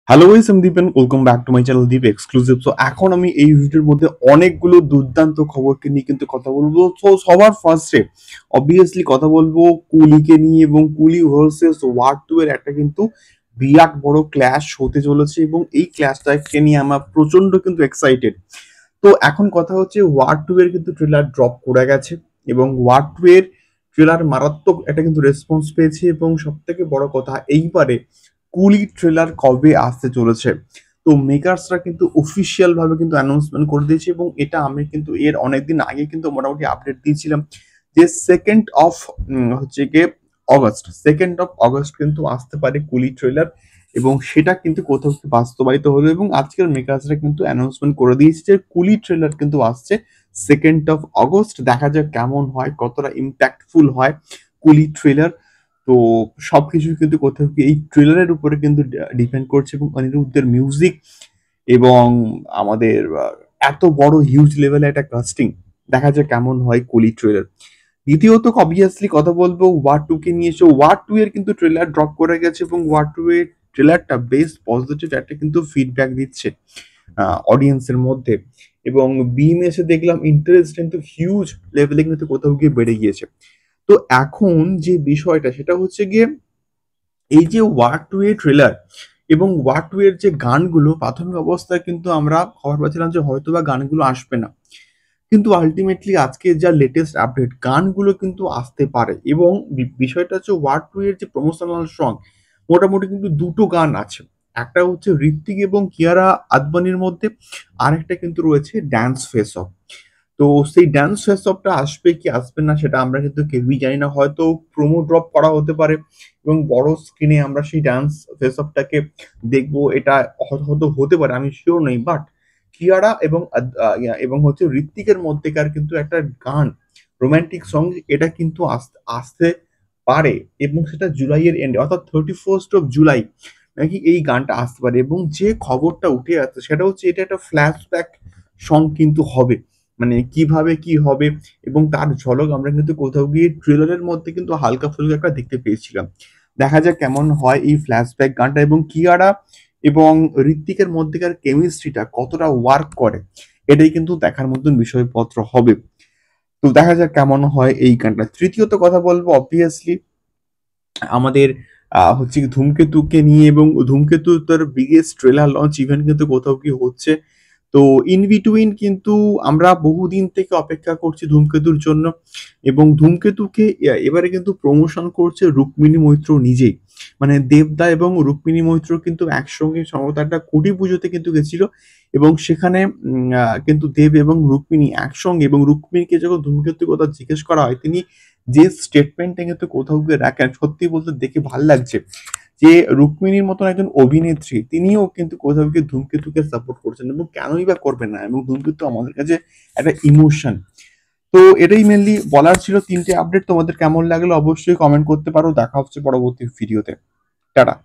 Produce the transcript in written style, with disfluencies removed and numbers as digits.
Hello guys, আমি Deep and welcome back to my channel Deep exclusive. So এখন আমি এই ভিডিওর মধ্যে অনেকগুলো দুর্দান্ত খবরকে নিয়ে কিন্তু কথা বলবো। তো সবার ফার্স্টে অবভিয়াসলি কথা বলবো কুলিকে নিয়ে, এবং কুলি ভার্সেস ওয়ার 2 এর একটা কিন্তু বিরাট বড় ক্ল্যাশ হতে চলেছে, এবং এই ক্ল্যাশটাকে নিয়ে আমরা প্রচন্ড কিন্তু এক্সাইটেড। তো এখন কথা হচ্ছে ওয়ার 2 এর কিন্তু ট্রেলার ড্রপ করে গেছে, এবং ওয়ার 2 এর ট্রেলার মারাত্মক একটা কিন্তু রেসপন্স পেয়েছে, এবং সব থেকে বড় কথা এইবারে কুলি ট্রেলার কবে আসতে চলেছে। তো মেকার্সরা কিন্তু অফিসিয়াল ভাবে কিন্তু অ্যানাউন্সমেন্ট করে দিয়েছে, এবং এটা আমি কিন্তু এর অনেকদিন আগে কিন্তু মোটামুটি আপডেট দিয়েছিলাম যে সেকেন্ড অফ হচ্ছে গিয়ে অগস্ট কিন্তু আসতে পারে কুলি ট্রেলার, এবং সেটা কিন্তু কোথাও কি বাস্তবায়িত হলো, এবং আজকের মেকার্সরা কিন্তু অ্যানাউন্সমেন্ট করে দিয়েছে যে কুলি ট্রেলার কিন্তু আসছে 2 অগস্ট। দেখা যাক কেমন হয়, কতটা ইম্প্যাক্টফুল হয় কুলি ট্রেলার। তো সবকিছু কিন্তু কোথাও কি এই ট্রেলারের উপরে কিন্তু ডিপেন্ড করছে, এবং অনিরুদ্ধের মিউজিক এবং আমাদের এত বড় হিউজ লেভেলে একটা কাস্টিং, দেখা যায় কেমন হয় কুলি ট্রেলার। দ্বিতীয়ত অবভিয়াসলি কথা বলবো ওয়ার 2 কে নিয়ে। ওয়ার 2 এর কিন্তু ট্রেলার ড্রপ করে গেছে, এবং ওয়ার 2 এর ট্রেলারটা বেশ পজিটিভ একটা কিন্তু ফিডব্যাক দিচ্ছে অডিয়েন্সের মধ্যে, এবং বিম এসে দেখলাম ইন্টারেস্ট কিন্তু হিউজ লেভেলে কিন্তু কোথাও গিয়ে বেড়ে গিয়েছে। তো এখন যে বিষয়টা সেটা হচ্ছে গিয়ে এই যে ওয়ার 2 এর ট্রেলার এবং ওয়ার 2 এর যে গানগুলো, প্রাথমিক অবস্থায় কিন্তু আমরা খবর পাচ্ছিলাম যে হয়তোবা গানগুলো আসবে না, কিন্তু আলটিমেটলি আজকে যা লেটেস্ট আপডেট, গানগুলো কিন্তু আসতে পারে। এবং বিষয়টা হচ্ছে ওয়ার 2 এর যে প্রমোশনাল সং, মোটামুটি কিন্তু দুটো গান আছে। একটা হচ্ছে ঋত্বিক এবং কিয়ারা আদবানির মধ্যে, আরেকটা কিন্তু রয়েছে ড্যান্স ফেস অফ। তো সেই ডান্স ফেস অফটা আসবে কি আসবে না সেটা আমরা কিন্তু কেউই জানি না, হয়তো প্রোমো ড্রপ করা হতে পারে এবং বড় স্ক্রিনে আমরা সেই ডান্স ফেস অফটাকে দেখবো, এটা হয়তো হতে পারে, আমি শিওর নই। বাট কিয়ারা এবং এবং হচ্ছে ঋত্বিকের মধ্যেকার কিন্তু একটা গান, রোমান্টিক সং, এটা কিন্তু আসতে পারে, এবং সেটা জুলাইয়ের এন্ডে অর্থাৎ 31 জুলাই নাকি এই গানটা আসতে পারে। এবং যে খবরটা উঠে আসছে সেটা হচ্ছে এটা একটা ফ্ল্যাশব্যাক সং কিন্তু হবে, মানে কিভাবে কি হবে, এবং তার ঝলক আমরা কিন্তু কোথাও গিয়ে ট্রেলারের মধ্যে কিন্তু হালকা ফুলকা একটা দেখতে পেয়েছিলাম। দেখা যাক কেমন হয় এই ফ্ল্যাশব্যাক গানটা, এবং কিয়ারা এবং ঋত্বিকের মধ্যেকার কেমিস্ট্রিটা কতটা ওয়ার্ক করে, এটাই কিন্তু দেখার মতন বিষয়পত্র হবে। তো দেখা যাক কেমন হয় এই গানটা। তৃতীয়ত কথা বলবো অবভিয়াসলি আমাদের হচ্ছে কি ধূমকেতুকে নিয়ে, এবং ধূমকেতু তার বিগেস্ট ট্রেলার লঞ্চ ইভেন্ট কিন্তু কোথাও কি হচ্ছে। তো ইন বিটুইন কিন্তু আমরা বহুদিন থেকে অপেক্ষা করছি ধূমকেতুর জন্য, এবং ধূমকেতুকে এবারে কিন্তু প্রমোশন করছে রুক্মিণী মৈত্র নিজেই। মানে দেবদা এবং রুক্মিণী মৈত্র কিন্তু একসঙ্গে সম্ভবত একটা কোটি পুজোতে কিন্তু গেছিল, এবং সেখানে কিন্তু দেব এবং রুক্মিণী একসঙ্গে, এবং রুক্মিণীকে যখন ধূমকেতুর কথা জিজ্ঞেস করা হয়, তিনি যে স্টেটমেন্টটা কিন্তু কোথাও গিয়ে রাখেন, সত্যি বলতে দেখে ভাল লাগছে যে রুক্মিণীর মতন একজন অভিনেত্রী তিনিও কিন্তু কোথাও গিয়ে ধূমকেতুকে সাপোর্ট করছেন, এবং কেনই বা করবেন না, এবং ধূমকেতু আমাদের কাছে একটা ইমোশন। তো এটাই মেনলি বলার ছিল, তিনটে আপডেট। তোমাদের কেমন লাগলো অবশ্যই কমেন্ট করতে পারো। দেখা হচ্ছে পরবর্তী ভিডিওতে। টাটা।